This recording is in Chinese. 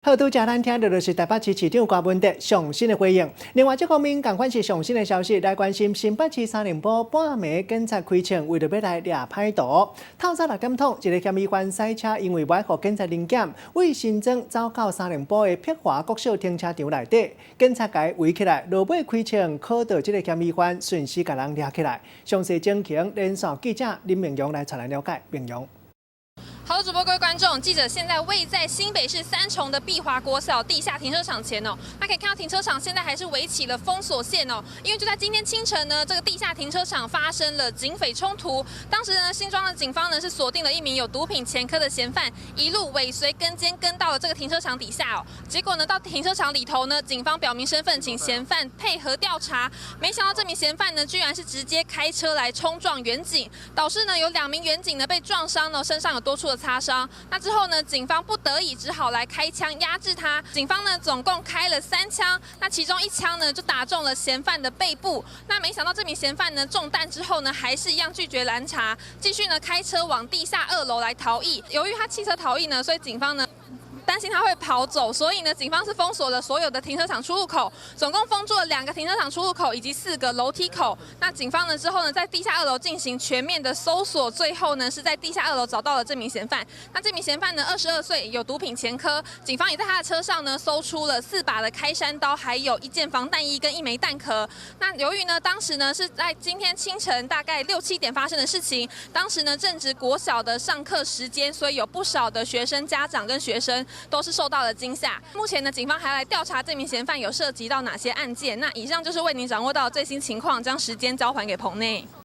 好，拄则咱听到的是台北市市长郭文德上新的回应。另外，这方面同款是上新的消息，来关心新北市3联埔半暝警察开枪，为着要来抓歹徒。透早6点钟，一个嫌疑犯赛车因为违互警察临检，为新庄走到3联埔的碧华国小停车场内底，警察甲围起来，落尾开枪，靠到这个嫌疑犯顺势甲人抓起来。详细情形，连线记者林明勇来传来了解。明勇。 好，主播各位观众，记者现在位在新北市三重的碧华国小地下停车场前哦。那可以看到停车场现在还是围起了封锁线哦，因为就在今天清晨呢，这个地下停车场发生了警匪冲突。当时呢，新庄的警方呢是锁定了一名有毒品前科的嫌犯，一路尾随跟监跟到了这个停车场底下哦。结果呢，到停车场里头呢，警方表明身份，请嫌犯配合调查。没想到这名嫌犯呢，居然是直接开车来冲撞远警，导致呢有2名远警呢被撞伤呢，身上有多处的擦伤。那之后呢，警方不得已只好来开枪压制他。警方呢总共开了3枪，那其中1枪呢就打中了嫌犯的背部。那没想到这名嫌犯呢中弹之后呢，还是一样拒绝拦查，继续呢开车往地下2楼来逃逸。由于他汽车逃逸呢，所以警方呢 担心他会跑走，所以呢，警方是封锁了所有的停车场出入口，总共封住了2个停车场出入口以及4个楼梯口。那警方呢之后呢，在地下2楼进行全面的搜索，最后呢是在地下2楼找到了这名嫌犯。那这名嫌犯呢，22岁，有毒品前科。警方也在他的车上呢搜出了4把的开山刀，还有1件防弹衣跟1枚弹壳。那由于呢，当时呢是在今天清晨大概6、7点发生的事情，当时呢正值国小的上课时间，所以有不少的学生家长跟学生 都是受到了惊吓。目前呢，警方还来调查这名嫌犯有涉及到哪些案件。那以上就是为您掌握到最新情况，将时间交还给棚内。